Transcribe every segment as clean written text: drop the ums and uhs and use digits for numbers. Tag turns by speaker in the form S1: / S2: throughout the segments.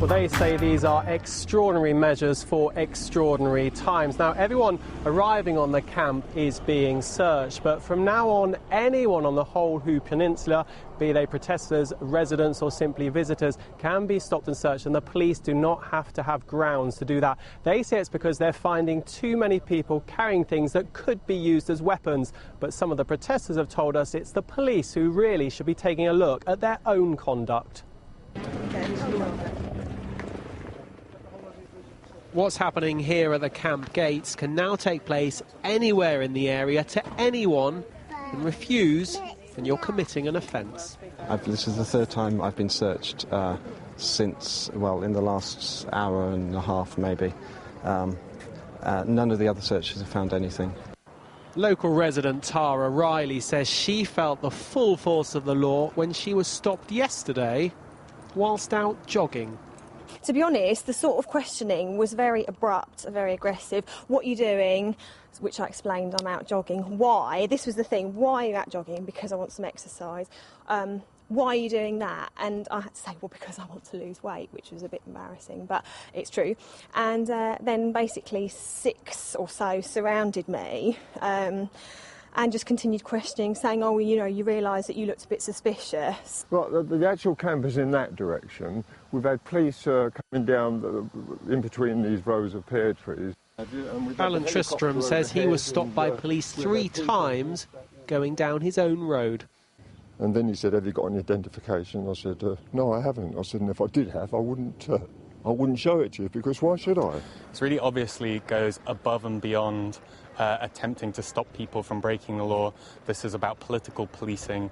S1: Well, they say these are extraordinary measures for extraordinary times. Now, everyone arriving on the camp is being searched, but from now on, anyone on the whole Hoo Peninsula, be they protesters, residents or simply visitors, can be stopped and searched, and the police do not have to have grounds to do that. They say it's because they're finding too many people carrying things that could be used as weapons, but some of the protesters have told us it's the police who really should be taking a look at their own conduct. What's happening here at the camp gates can now take place anywhere in the area to anyone, and refuse and you're committing an offence.
S2: This is the third time I've been searched since, well, in the last hour and a half maybe. None of the other searchers have found anything.
S1: Local resident Tara Riley says she felt the full force of the law when she was stopped yesterday whilst out jogging.
S3: To be honest, the sort of questioning was very abrupt, very aggressive. What are you doing? Which I explained, I'm out jogging. Why? This was the thing. Why are you out jogging? Because I want some exercise. Why are you doing that? And I had to say, well, because I want to lose weight, which was a bit embarrassing, but it's true. And then basically 6 or so surrounded me and just continued questioning, saying, oh, well, you know, you realise that you looked a bit suspicious.
S4: Well, the actual camp is in that direction. We've had police coming down in between these rows of pear trees.
S1: Alan Tristram says he was stopped by police 3 times going down his own road.
S4: And then he said, have you got any identification? I said, no, I haven't. I said, and if I did have, I wouldn't show it to you, because why should I?
S5: This really obviously goes above and beyond attempting to stop people from breaking the law. This is about political policing.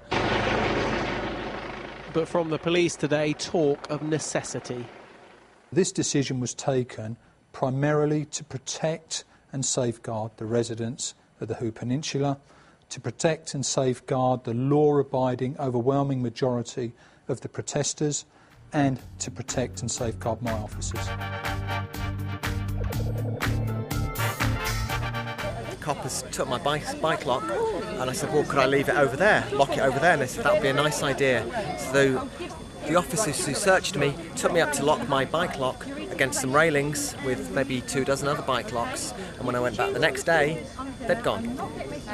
S1: But from the police today, talk of necessity.
S6: This decision was taken primarily to protect and safeguard the residents of the Hoo Peninsula, to protect and safeguard the law-abiding overwhelming majority of the protesters, and to protect and safeguard my officers.
S7: Coppers took my bike lock, and I said, well, could I leave it over there, lock it over there? And they said that would be a nice idea. So the officers who searched me took me up to lock my bike lock against some railings with maybe 24 other bike locks, and when I went back the next day, they'd gone.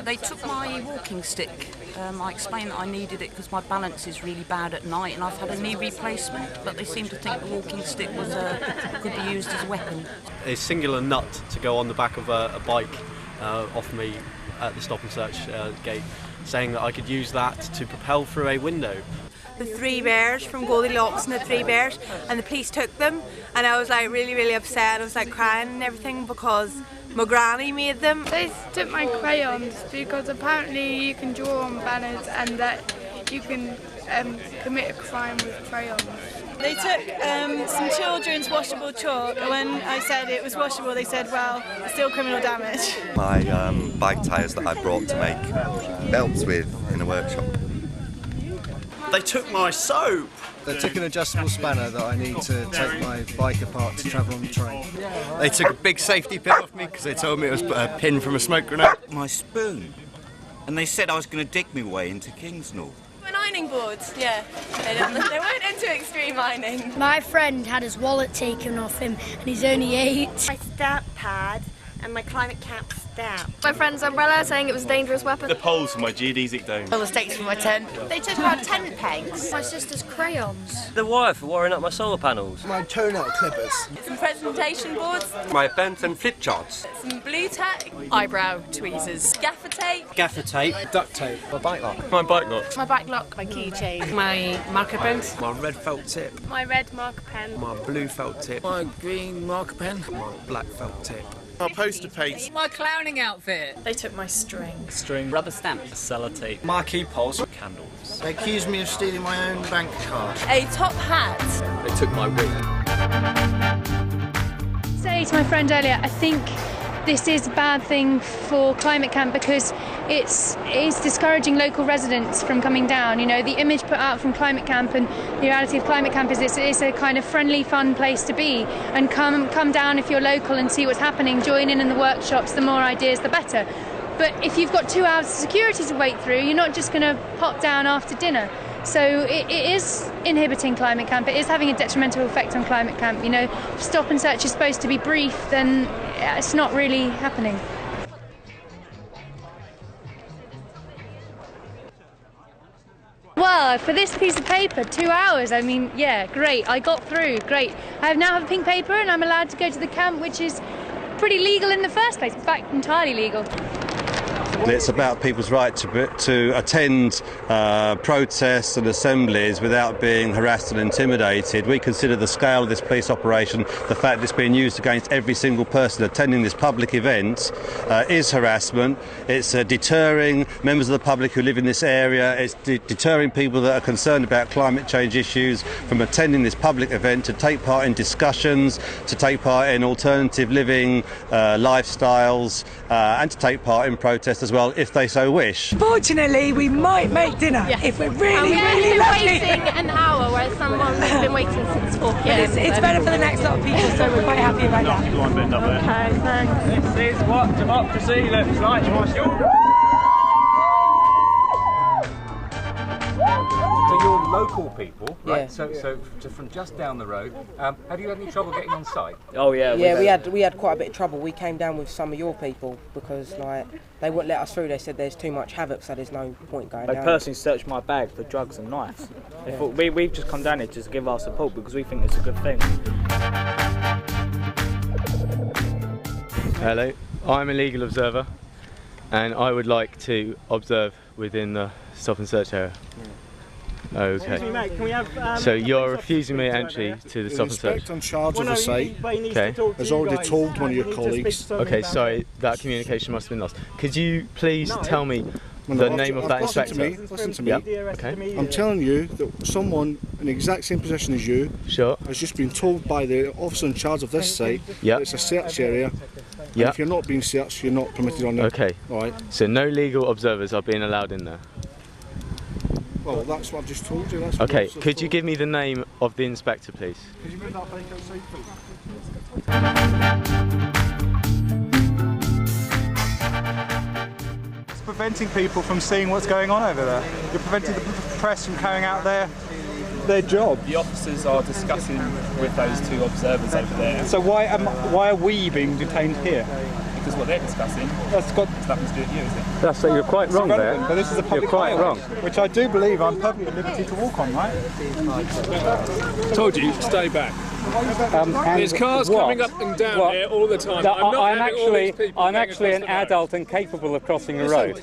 S8: They took my walking stick. I explained that I needed it because my balance is really bad at night and I've had a knee replacement, but they seem to think the walking stick was could be used as a weapon.
S9: A singular nut to go on the back of a bike off me at the stop and search gate, saying that I could use that to propel through a window.
S10: The 3 bears from Goldilocks and the 3 bears, and the police took them, and I was like really upset. I was like crying and everything because my granny made them.
S11: They took my crayons because apparently you can draw on banners and that you can commit a crime with crayons.
S12: They took some children's washable chalk, and when I said it was washable, they said, well, it's still criminal damage.
S13: My bike tyres that I brought to make belts with in a workshop.
S14: They took my soap.
S15: They took an adjustable spanner that I need to take my bike apart to travel on the train.
S14: They took a big safety pin off me because they told me it was a pin from a smoke grenade.
S16: My spoon. And they said I was going to dig my way into Kingsnorth.
S12: Ironing boards, yeah. They weren't into extreme ironing.
S17: My friend had his wallet taken off him and he's only 8.
S18: My stamp pad and my climate cap stamp.
S19: My friend's umbrella saying it was a dangerous weapon.
S14: The poles for my geodesic dome.
S20: All the stakes for my tent.
S18: They took our tent pegs.
S17: My sister's crayons.
S3: The wire for wiring up my solar panels.
S15: My toenail clippers.
S12: Some presentation boards.
S14: My bent and flip charts.
S12: Some blue tack.
S20: Eyebrow tweezers.
S12: Gaffer tape.
S14: Gaffer tape.
S15: Duct tape.
S14: My bike lock. My bike lock.
S20: My bike lock. My keychain. My marker pens.
S14: My red felt tip.
S20: My red marker pen.
S14: My blue felt tip.
S15: My green marker pen.
S14: My black felt tip.
S16: My poster paste.
S20: My clowning outfit.
S12: They took my string.
S3: String. Rubber stamps. Sellotape.
S14: Marquee poles.
S3: Candles.
S15: They accused me of stealing my own bank card.
S12: A top hat.
S14: They took my wig.
S19: Say to my friend earlier, I think this is a bad thing for Climate Camp because it's discouraging local residents from coming down. You know, the image put out from Climate Camp and the reality of Climate Camp is it's a kind of friendly, fun place to be. And come down if you're local and see what's happening. Join in the workshops. The more ideas, the better. But if you've got 2 hours of security to wait through, you're not just going to pop down after dinner. So it is inhibiting climate camp. It is having a detrimental effect on climate camp. You know, if stop and search is supposed to be brief, then it's not really happening. Well, for this piece of paper, 2 hours, I mean, yeah, great, I got through, great. I now have a pink paper and I'm allowed to go to the camp, which is pretty legal in the first place, in fact, entirely legal.
S21: It's about people's right to attend protests and assemblies without being harassed and intimidated. We consider the scale of this police operation, the fact that it's being used against every single person attending this public event, is harassment. It's deterring members of the public who live in this area. It's deterring people that are concerned about climate change issues from attending this public event to take part in discussions, to take part in alternative living lifestyles, and to take part in protests as well, if they so wish.
S22: Fortunately, we might make dinner if we're really, really lucky.
S18: We've been waiting an hour, whereas someone's been waiting since 4 p.m.
S22: It's better for the next lot of people, so we're quite happy about that.
S18: Okay, thanks.
S23: This is what democracy looks like.
S24: So you're local people, right?
S22: Yeah.
S24: So from just down the road, have you had any trouble getting on site?
S23: Oh yeah.
S22: Yeah, we had quite a bit of trouble. We came down with some of your people because they wouldn't let us through. They said there's too much havoc, so there's no point going down.
S23: They personally searched my bag for drugs and knives. They thought we've just come down here just to give our support because we think it's a good thing.
S25: Hello, I'm a legal observer and I would like to observe within the stop and search area. Okay.
S23: Excuse me, mate, can we have,
S25: so you're refusing me entry to the stop and search?
S26: The inspector in charge of the site
S25: Okay.
S26: has already told one of your colleagues.
S25: Okay, sorry, that communication must have been lost. Could you please tell me the name of that inspector?
S26: Listen to me.
S25: Yep. Okay.
S26: I'm telling you that someone in the exact same position as you has just been told by the officer in charge of this site that it's a search area.
S25: Yeah.
S26: If you're not being searched, you're not permitted on there.
S25: Okay.
S26: All right.
S25: So no legal observers are being allowed in there.
S26: Well, that's what I've just told you. That's
S25: Okay. Could you give me the name of the inspector, please?
S26: Could you move that bike outside, please?
S27: It's preventing people from seeing what's going on over there. You're preventing the press from carrying out their job.
S28: The officers are discussing with those two observers over there.
S27: So why are we being detained here?
S28: Because what they're discussing
S27: that's got
S28: nothing to do with you, is it?
S27: That's you're quite wrong there. But this is a public
S28: You're quite
S27: highway,
S28: wrong.
S27: Which I do believe I'm perfectly at liberty to walk on, right?
S29: Told you, stay back. There's cars coming up and down here all the time.
S30: I'm actually an adult and capable of crossing the road.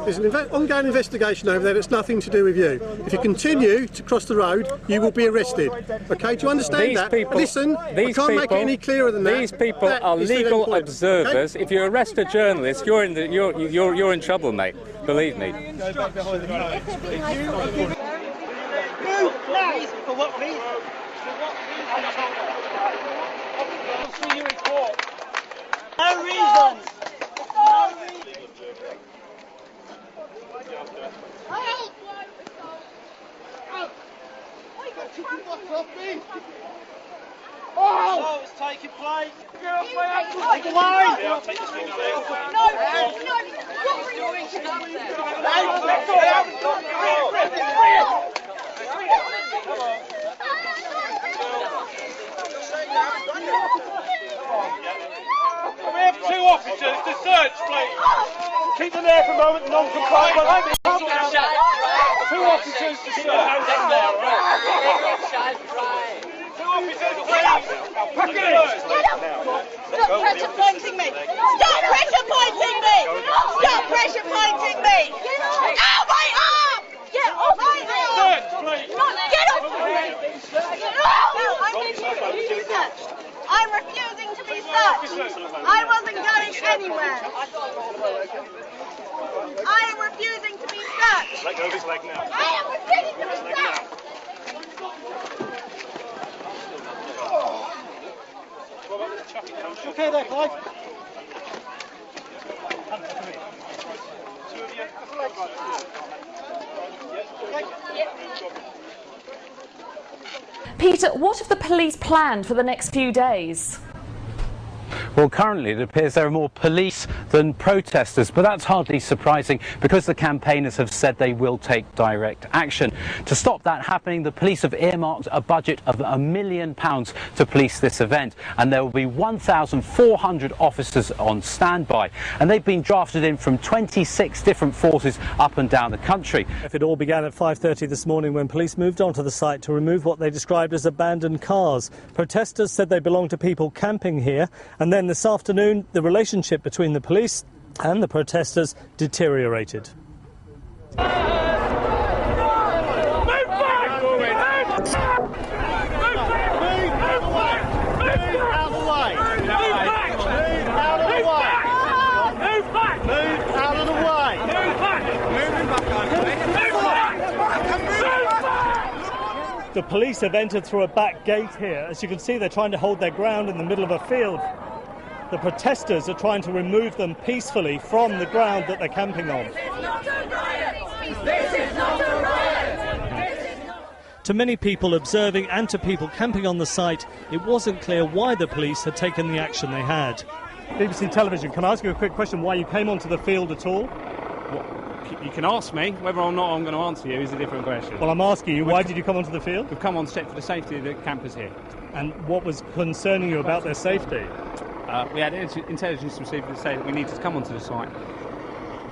S31: There's an ongoing investigation over there that's nothing to do with you. If you continue to cross the road, you will be arrested. Okay, do you understand that? Listen, I can't make it any clearer than that.
S30: These people are legal observers. Okay? If you arrest a journalist, you're in trouble, mate. Believe me.
S23: For what reason? No reason. Oh, it's taking place. Get off my hand. Take the line. Yeah, I'll take this thing away. We have two officers to search, please. Keep them there for a moment, non-compliant. Two officers to search. Two officers, please. Pack it in.
S22: Stop pressure pointing me! Stop pressure pointing me! Stop pressure pointing me! Ow, my arm! Get off my arm!
S23: Search, please.
S22: Get off me! I'm refusing to be searched. I'm refusing to be searched. I wasn't going anywhere. I am refusing to be searched.
S23: Let go of his leg now.
S22: I am refusing to be searched.
S31: Okay there, Clive.
S32: Peter, what have the police planned for the next few days?
S1: Well, currently it appears there are more police than protesters, but that's hardly surprising because the campaigners have said they will take direct action. To stop that happening, the police have earmarked a budget of £1 million to police this event, and there will be 1,400 officers on standby, and they've been drafted in from 26 different forces up and down the country.
S2: It all began at 5:30 this morning when police moved onto the site to remove what they described as abandoned cars. Protesters said they belonged to people camping here, and then this afternoon the relationship between the police and the protesters deteriorated. The police have entered through a back gate here. As you can see, they're trying to hold their ground in the middle of a field. The protesters are trying to remove them peacefully from the ground that they're camping on. To many people observing and to people camping on the site, it wasn't clear why the police had taken the action they had. BBC Television, can I ask you a quick question? Why you came onto the field at all?
S28: You can ask me. Whether or not I'm going to answer you is a different question.
S2: Well, I'm asking you, why did you come onto the field?
S28: We've come on set for the safety of the campers here.
S2: And what was concerning you about their safety?
S28: We had intelligence received to say that we needed to come onto the site.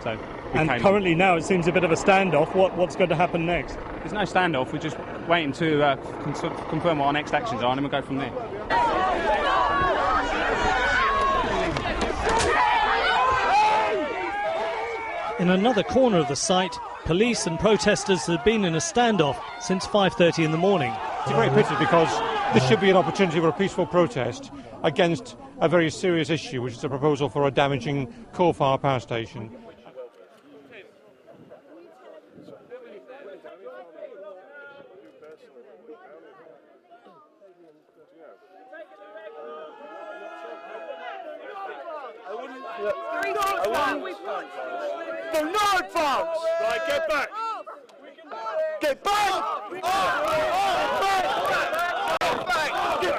S28: So
S2: and currently now it seems a bit of a standoff. What's going to happen next?
S28: There's no standoff. We're just waiting to confirm what our next actions are, and then we'll go from there.
S2: In another corner of the site, police and protesters have been in a standoff since 5:30 in the morning.
S23: It's a great pity because this should be an opportunity for a peaceful protest against a very serious issue, which is a proposal for a damaging coal-fired power station. No, no advance! Right, get back! Get back! Get back! Get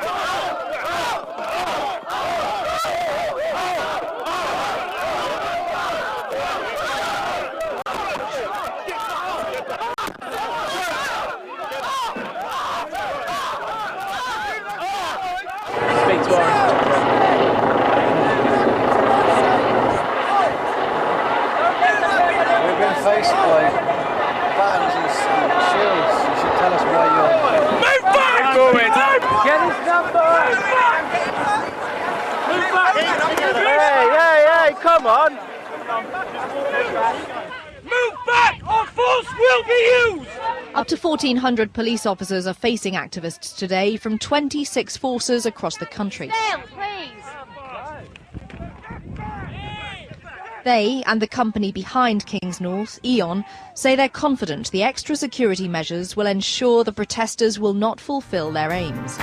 S2: Speak to our
S15: faced by batons and shields. You should tell us where you're...
S23: Move back!
S2: Get his number!
S23: Move back!
S2: Hey, come on!
S23: Move back or force will be used!
S4: Up to 1,400 police officers are facing activists today from 26 forces across the country. They and the company behind Kings North, E.ON, say they're confident the extra security measures will ensure the protesters will not fulfil their aims.